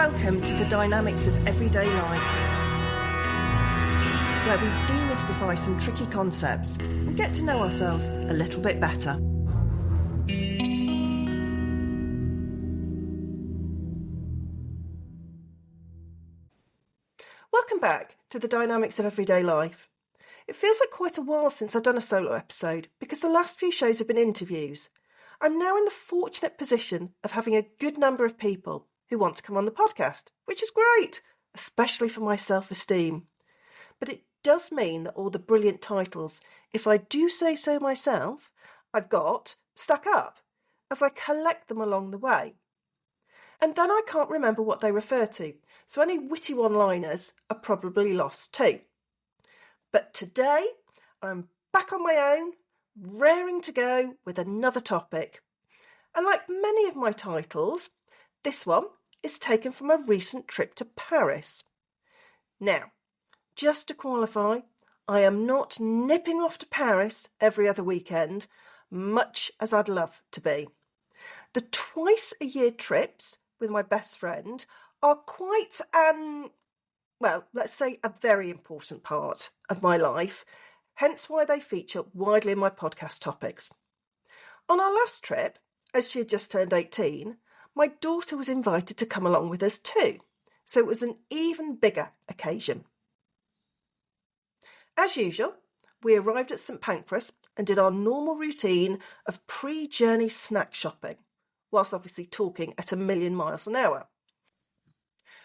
Welcome to the Dynamics of Everyday Life, where we demystify some tricky concepts and get to know ourselves a little bit better. Welcome back to the Dynamics of Everyday Life. It feels like quite a while since I've done a solo episode because the last few shows have been interviews. I'm now in the fortunate position of having a good number of people who want to come on the podcast, which is great, especially for my self-esteem. But it does mean that all the brilliant titles, if I do say so myself, I've got stack up as I collect them along the way. And then I can't remember what they refer to, so any witty one-liners are probably lost too. But today, I'm back on my own, raring to go with another topic. And like many of my titles, this one is taken from a recent trip to Paris. Now, just to qualify, I am not nipping off to Paris every other weekend, much as I'd love to be. The twice-a-year trips with my best friend are quite let's say a very important part of my life, hence why they feature widely in my podcast topics. On our last trip, as she had just turned 18, my daughter was invited to come along with us too, so it was an even bigger occasion. As usual, we arrived at St Pancras and did our normal routine of pre-journey snack shopping, whilst obviously talking at 1,000,000 miles an hour.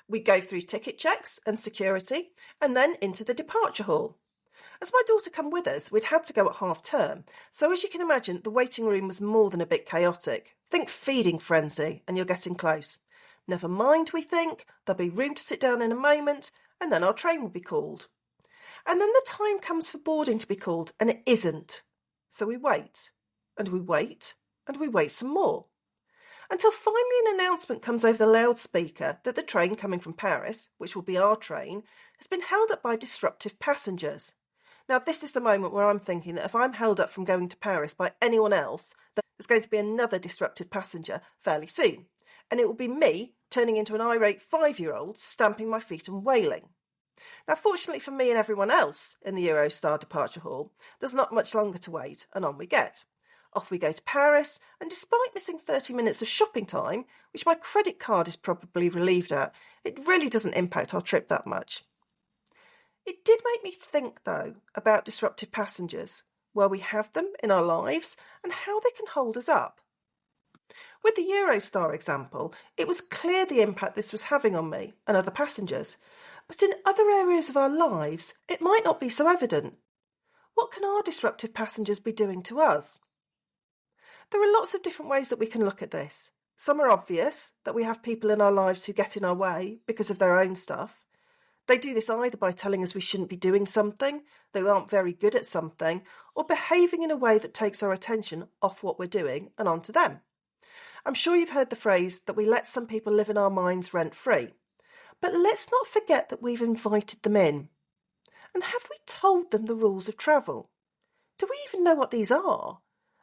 We go through ticket checks and security and then into the departure hall. As my daughter came with us, we'd had to go at half term, so as you can imagine, the waiting room was more than a bit chaotic. Think feeding frenzy and you're getting close. Never mind, we think, there'll be room to sit down in a moment and then our train will be called. And then the time comes for boarding to be called and it isn't. So we wait and we wait and we wait some more. Until finally an announcement comes over the loudspeaker that the train coming from Paris, which will be our train, has been held up by disruptive passengers. Now, this is the moment where I'm thinking that if I'm held up from going to Paris by anyone else, then there's going to be another disruptive passenger fairly soon. And it will be me turning into an irate 5-year-old, stamping my feet and wailing. Now, fortunately for me and everyone else in the Eurostar departure hall, there's not much longer to wait, and on we get. Off we go to Paris, and despite missing 30 minutes of shopping time, which my credit card is probably relieved at, it really doesn't impact our trip that much. It did make me think, though, about disruptive passengers, where we have them in our lives and how they can hold us up. With the Eurostar example, it was clear the impact this was having on me and other passengers, but in other areas of our lives, it might not be so evident. What can our disruptive passengers be doing to us? There are lots of different ways that we can look at this. Some are obvious, that we have people in our lives who get in our way because of their own stuff. They do this either by telling us we shouldn't be doing something, they aren't very good at something, or behaving in a way that takes our attention off what we're doing and onto them. I'm sure you've heard the phrase that we let some people live in our minds rent-free. But let's not forget that we've invited them in. And have we told them the rules of travel? Do we even know what these are?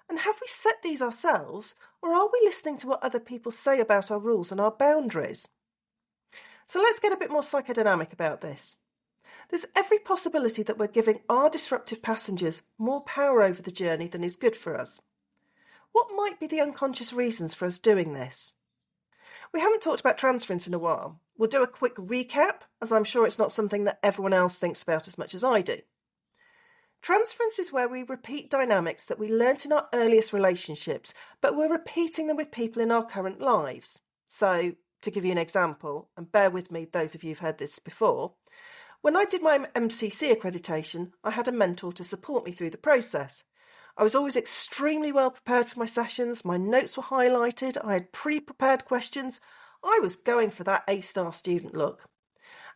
And have we set these ourselves, or are we listening to what other people say about our rules and our boundaries? So let's get a bit more psychodynamic about this. There's every possibility that we're giving our disruptive passengers more power over the journey than is good for us. What might be the unconscious reasons for us doing this? We haven't talked about transference in a while. We'll do a quick recap, as I'm sure it's not something that everyone else thinks about as much as I do. Transference is where we repeat dynamics that we learnt in our earliest relationships, but we're repeating them with people in our current lives. So, to give you an example, and bear with me, those of you who've heard this before, when I did my MCC accreditation, I had a mentor to support me through the process. I was always extremely well prepared for my sessions, my notes were highlighted, I had pre-prepared questions, I was going for that A-star student look.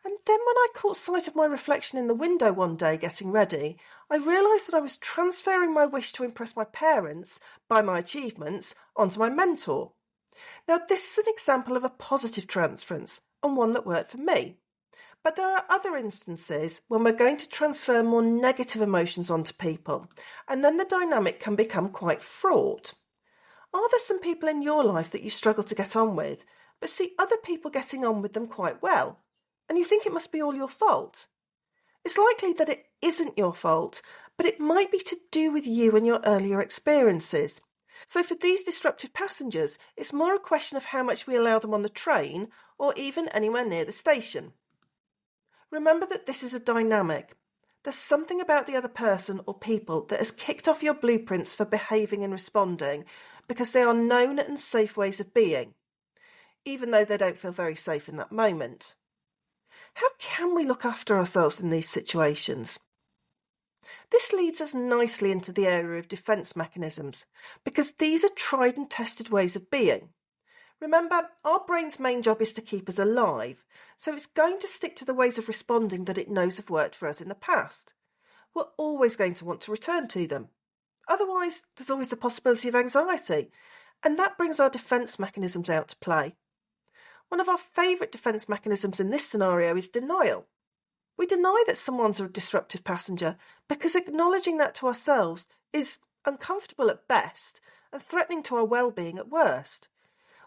And then when I caught sight of my reflection in the window one day getting ready, I realised that I was transferring my wish to impress my parents by my achievements onto my mentor. Now, this is an example of a positive transference and one that worked for me. But there are other instances when we're going to transfer more negative emotions onto people, and then the dynamic can become quite fraught. Are there some people in your life that you struggle to get on with, but see other people getting on with them quite well, and you think it must be all your fault. It's likely that it isn't your fault, but it might be to do with you and your earlier experiences. So for these disruptive passengers, it's more a question of how much we allow them on the train or even anywhere near the station. Remember that this is a dynamic. There's something about the other person or people that has kicked off your blueprints for behaving and responding because they are known and safe ways of being, even though they don't feel very safe in that moment. How can we look after ourselves in these situations? This leads us nicely into the area of defence mechanisms, because these are tried and tested ways of being. Remember, our brain's main job is to keep us alive, so it's going to stick to the ways of responding that it knows have worked for us in the past. We're always going to want to return to them. Otherwise, there's always the possibility of anxiety, and that brings our defence mechanisms out to play. One of our favourite defence mechanisms in this scenario is denial. We deny that someone's a disruptive passenger because acknowledging that to ourselves is uncomfortable at best and threatening to our well-being at worst.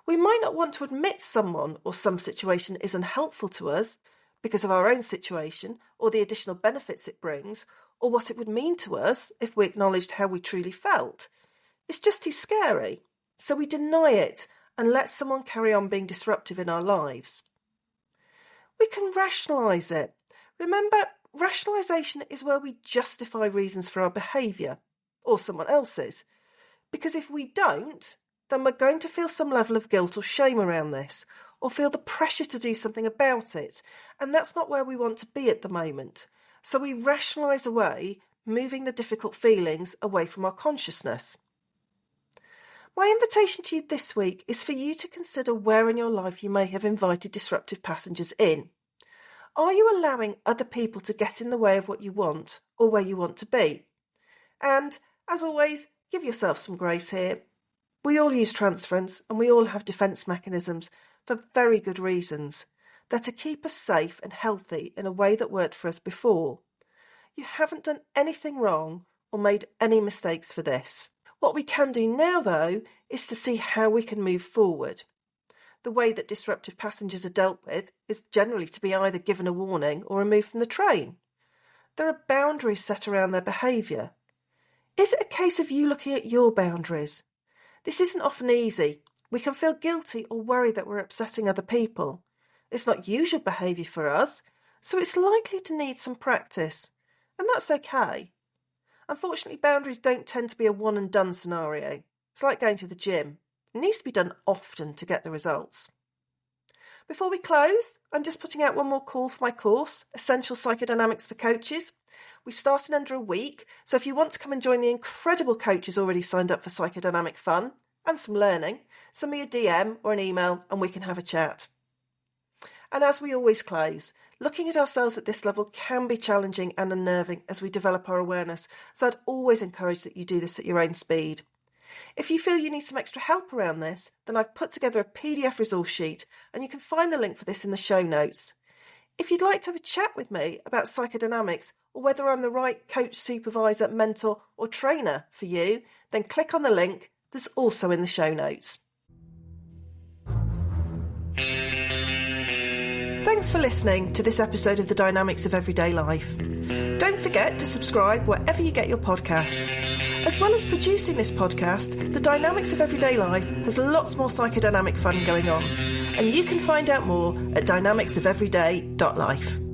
We might not want to admit someone or some situation is unhelpful to us because of our own situation or the additional benefits it brings or what it would mean to us if we acknowledged how we truly felt. It's just too scary, so we deny it and let someone carry on being disruptive in our lives. We can rationalise it. Remember, rationalisation is where we justify reasons for our behaviour, or someone else's, because if we don't, then we're going to feel some level of guilt or shame around this, or feel the pressure to do something about it, and that's not where we want to be at the moment. So we rationalise away, moving the difficult feelings away from our consciousness. My invitation to you this week is for you to consider where in your life you may have invited disruptive passengers in. Are you allowing other people to get in the way of what you want or where you want to be? And, as always, give yourself some grace here. We all use transference and we all have defence mechanisms for very good reasons. They're to keep us safe and healthy in a way that worked for us before. You haven't done anything wrong or made any mistakes for this. What we can do now, though, is to see how we can move forward. The way that disruptive passengers are dealt with is generally to be either given a warning or removed from the train. There are boundaries set around their behaviour. Is it a case of you looking at your boundaries? This isn't often easy. We can feel guilty or worry that we're upsetting other people. It's not usual behaviour for us, so it's likely to need some practice, and that's okay. Unfortunately, boundaries don't tend to be a one and done scenario. It's like going to the gym. It needs to be done often to get the results. Before we close, I'm just putting out one more call for my course, Essential Psychodynamics for Coaches. We start in under a week, so if you want to come and join the incredible coaches already signed up for psychodynamic fun and some learning, send me a DM or an email and we can have a chat. And as we always close, looking at ourselves at this level can be challenging and unnerving as we develop our awareness, so I'd always encourage that you do this at your own speed. If you feel you need some extra help around this, then I've put together a PDF resource sheet and you can find the link for this in the show notes. If you'd like to have a chat with me about psychodynamics or whether I'm the right coach, supervisor, mentor or trainer for you, then click on the link that's also in the show notes. Thanks for listening to this episode of The Dynamics of Everyday Life. Don't forget to subscribe wherever you get your podcasts. As well as producing this podcast, The Dynamics of Everyday Life has lots more psychodynamic fun going on, and you can find out more at dynamicsofeveryday.life.